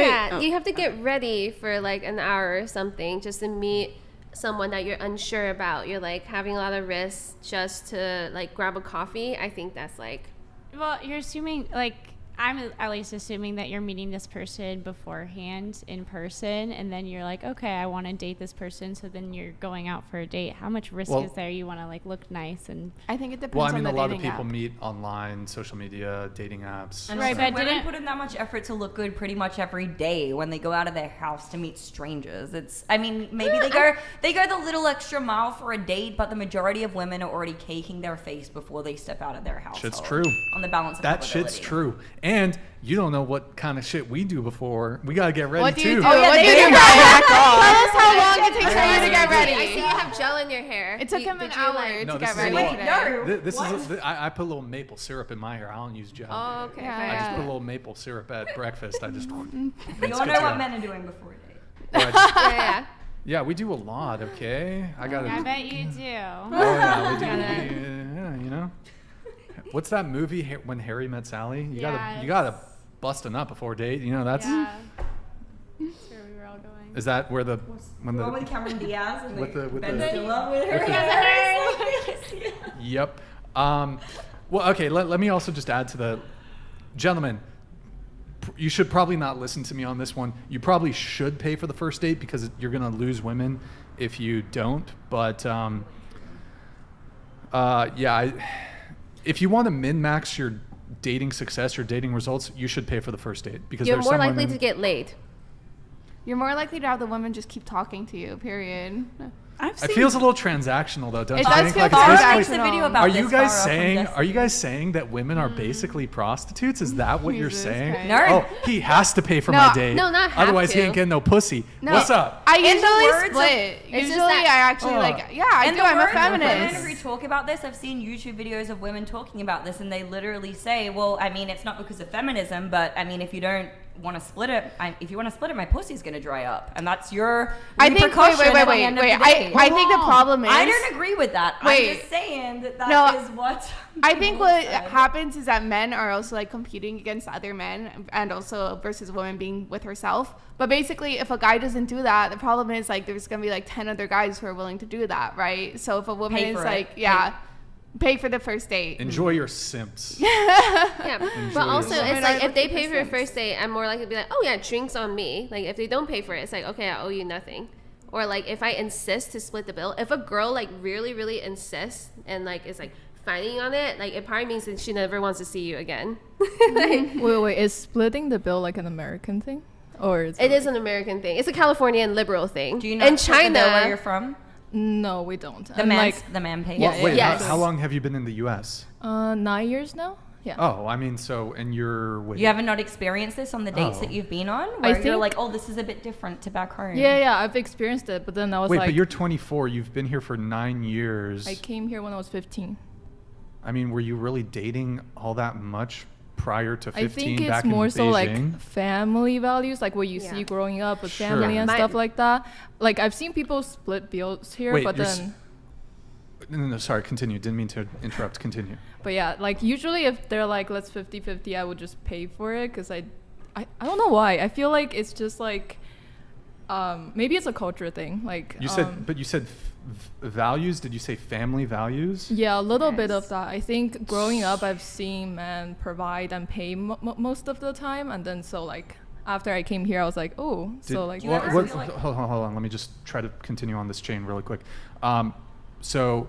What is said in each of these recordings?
Yeah, you have to get ready for like an hour or something just to meet someone that you're unsure about. You're like having a lot of risks just to like grab a coffee. I think that's like... Well, you're assuming, like, I'm at least assuming that you're meeting this person beforehand in person, and then you're like, okay, I want to date this person, so then you're going out for a date. How much risk is there? You want to, like, look nice and... I think it depends Well, I mean, on a the lot of dating people app. meet online, social media, dating apps. And Right, also, but women put in that much effort to look good pretty much every day when they go out of their house to meet strangers. It's, I mean, maybe they go the little extra mile for a date, but the majority of women are already caking their face before they step out of their house. Shit's true. On the balance of That probability. shit's true. And you don't know what kind of shit we do before. We got to get ready, What do you too. do? Oh, yeah, What they do you do do? that. Tell us how long it takes for you to get I see ready. you have gel in your hair. It took him an hour No, to this get is a ready little- today. No. This is I put a little maple syrup in my hair. I don't use gel. Oh, okay. Yeah, I just yeah. put a little maple syrup at breakfast. I just... We all know what men are doing before a date. Yeah. Yeah, we do a lot, okay? I got I to... bet you do. Oh, yeah, we do. Yeah, you know? What's that movie, When Harry Met Sally? You gotta bust a nut before a date. You know, that's... Yeah. That's where we were all going. Is that where the... When with Cameron Diaz and With the- with Ben the- Stiller with her. Yep. Well, okay, let me also just add to the... Gentlemen, you should probably not listen to me on this one. You probably should pay for the first date because you're going to lose women if you don't. But, if you want to min-max your dating success, your dating results, you should pay for the first date because You're there's more some likely women... to get laid. You're more likely to have the women just keep talking to you, period. It feels a little transactional though, don't It you does think? feel Like, transactional. it's Farrah basically- makes a video about Are this. you guys Farrah from saying? Destiny. Are you guys saying that women are basically prostitutes? Is that what you're Jesus saying? Christ. No. Oh, he has to pay for No, my date. no, not have Otherwise, he to. ain't getting no pussy. No, What's up? I In the usually words of- split. It's just Usually, that- I actually I In do. the I'm a words of women feminist. who talk about this, I've seen YouTube videos of women talking about this, and they literally say, "Well, I mean, it's not because of feminism, but I mean, if you don't want to split it, if you want to split it, my pussy's gonna dry up, and that's your I think. repercussion at the end of the day." I think the problem is. I don't agree with that. I'm Wait. just saying that No, is what. I think people what said. happens is that men are also like competing against other men and also versus women being with herself. But basically, if a guy doesn't do that, the problem is like there's gonna be like 10 other guys who are willing to do that, right? So if a woman Pay is for like, it. pay for the first date. Enjoy your simps. Yeah, Enjoy but also yourself. it's like if they pay for your first date, I'm more likely to be like, oh yeah, drinks on me. Like if they don't pay for it, it's like, okay, I owe you nothing. Or like if I insist to split the bill, if a girl like really, really insists and like is like fighting on it, like it probably means that she never wants to see you again. Like, Wait, is splitting the bill like an American thing? Or is it is an American thing. It's a Californian liberal thing. Do you know in China? where you're from? No, we don't. The And man, like the man pays. Yeah, Wait, Yes. how long have you been in the U.S.? 9 years now. Yeah. Oh, I mean, and you're... Wait, You haven't not experienced this on the dates Oh. that you've been on, I where you're think- like, oh, this is a bit different to back home. Yeah, I've experienced it, but then I was Wait, like, but you're 24. You've been here for 9 years. I came here when I was 15. I mean, were you really dating all that much prior to 15 I think back it's more in so like Beijing? family values, like what you Yeah. see growing up with Sure. family and My- stuff like that. Like I've seen people split bills here, Wait, but you're then, No, sorry, continue. Didn't mean to interrupt. Continue. but yeah, like usually if they're like, let's 50-50, I would just pay for it because I don't know why. I feel like it's just like, maybe it's a culture thing. Like You said values. Did you say family values? yeah, a little bit Yes. of that. I think growing up, I've seen men provide and pay most of the time, and then so like after I came here, I was like, oh, so like you ever what, feel like- hold on. Let me just try to continue on this chain really quick. So,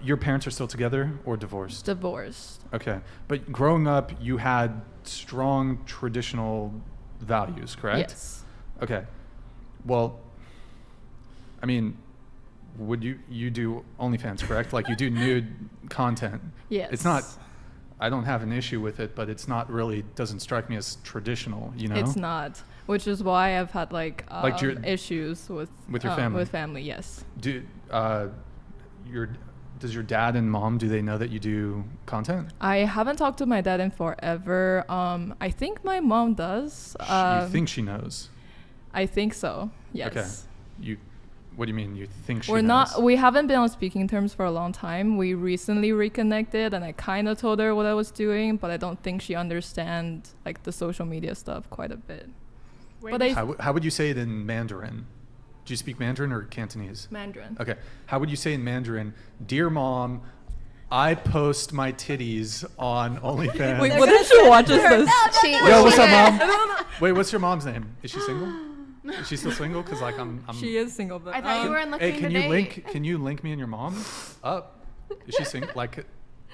your parents are still together or divorced? divorced. Okay, but growing up, you had strong traditional values, correct? Yes. Okay. Well, I mean, would you do OnlyFans, correct? Like you do nude content. Yes. It's not. I don't have an issue with it, but it's not really. Doesn't strike me as traditional. You know. It's not, which is why I've had like, your- issues with your family? With family, yes. Does your dad and mom, do they know that you do content? I haven't talked to my dad in forever. I think my mom does. You think she knows? I think so. Yes. Okay. What do you mean? You think she We're knows? not. We haven't been on speaking terms for a long time. We recently reconnected, and I kind of told her what I was doing, but I don't think she understands like the social media stuff quite a bit. Where But did- How would you say it in Mandarin? Do you speak Mandarin or Cantonese? Mandarin. Okay. How would you say in Mandarin, "Dear mom, I post my titties on OnlyFans"? Wait, what if she watches this? She, Yo, what's she up, did. mom? Wait, what's your mom's name? Is she single? Is she still single? Cause like I'm. She is single, but I thought you were looking Hey, can to you date. Can you link me and your mom up? Is she single? Like,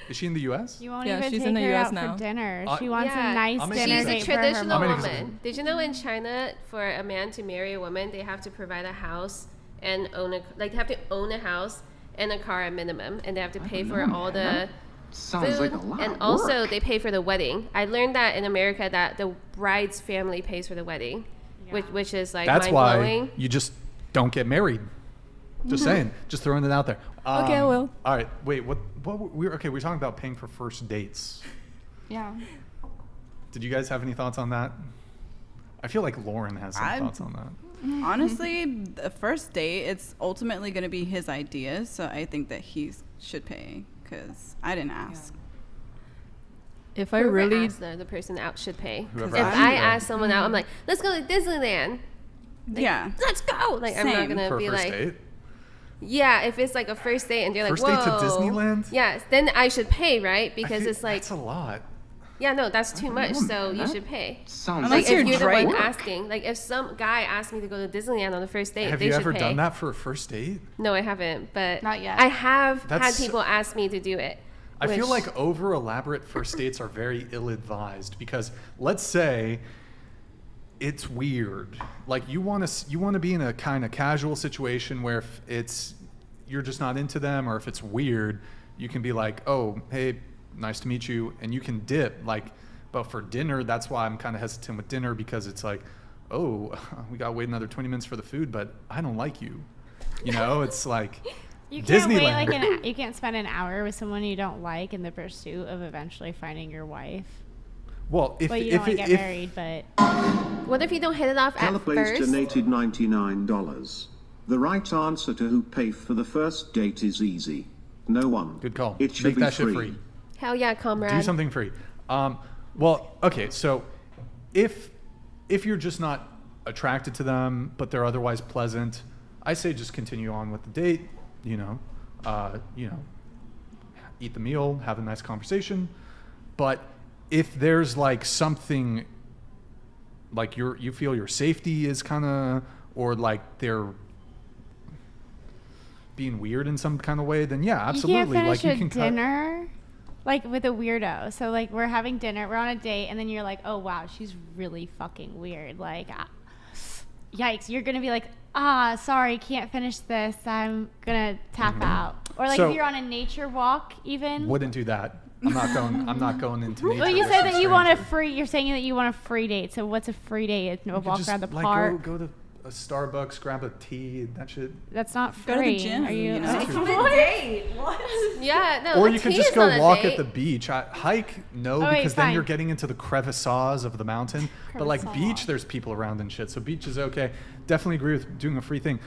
is she in the U.S.? You won't Yeah, even she's take in the her US out now. for dinner. She Yeah. wants a nice I'm dinner She's date a for her traditional I'm mom. woman. Did you know in China, for a man to marry a woman, they have to provide a house and they have to own a house and a car at minimum, and they have to pay for all the Sounds food, like a lot and of also work. they pay for the wedding. I learned that in America that the bride's family pays for the wedding, which is like That's mind why blowing. you just don't get married. Just saying. Just throwing it out there. Okay, I will. All right. Wait. What? We're talking about paying for first dates. Yeah. Did you guys have any thoughts on that? I feel like Lauren has some thoughts on that. Honestly, the first date, it's ultimately going to be his idea, so I think that he should pay because I didn't ask. If I Whoever really asks, the person out should pay. Whoever If asks I you. ask someone out, I'm like, let's go to Disneyland. Yeah. Let's go. Like I'm not Same. gonna For a be first like, date? yeah. If it's like a first date and they're First like, date to whoa, Disneyland? Yes, then I should pay, right? I Because feel- it's like, that's a lot. yeah, no, that's too much. know, So man. you That should pay. Sounds Unless Like you're if you're the Drake. one asking, like if some guy asked me to go to Disneyland on the first date, Have they you should ever pay. done that for a first date? No, I haven't, but Not yet. I have had That's- people ask me to do it. I feel which- like over elaborate first dates are very ill advised because let's say it's weird. Like you want to be in a kind of casual situation where if it's you're just not into them or if it's weird, you can be like, "Oh, hey, nice to meet you," and you can dip like but for dinner, that's why I'm kind of hesitant with dinner because it's like, "Oh, we got to wait another 20 minutes for the food, but I don't like you." You know, it's like You can't wait Disneyland. like you can't spend an hour with someone you don't like in the pursuit of eventually finding your wife. well, if Well, you if don't want it, to get if married, but What if you don't hit it off at Calaplace first? donated $99. The right answer to who pay for the first date is easy. No one. good call. It should Make be that free. shit free. Hell yeah, comrade. Do something free. Well, okay, so if you're just not attracted to them, but they're otherwise pleasant, I say just continue on with the date. You know, eat the meal, have a nice conversation. But if there's like something, like you feel your safety is kind of, or like they're being weird in some kind of way, then yeah, absolutely. you can't finish like you a can dinner like with a weirdo. So like we're having dinner, we're on a date, and then you're like, oh wow, she's really fucking weird. Like, yikes! You're gonna be like, sorry, can't finish this. I'm gonna tap out. Or like So- if you're on a nature walk, even. wouldn't do that. I'm not going into nature. Well, you with said some that you want a stranger. free. You're saying that you want a free date. So what's a free date? It's no You could walk just, around the like, park. Go to a Starbucks, grab a tea. That shit. That's not Go to the free. gym, Are you? you know? Yeah, no. Or a you could tea just is go not a walk date. at the beach. Hike, no, Oh, wait, because then you're fine. getting into the crevices of the mountain. But like Crevices. beach, there's people around and shit. So beach is okay. Definitely agree with doing a free thing.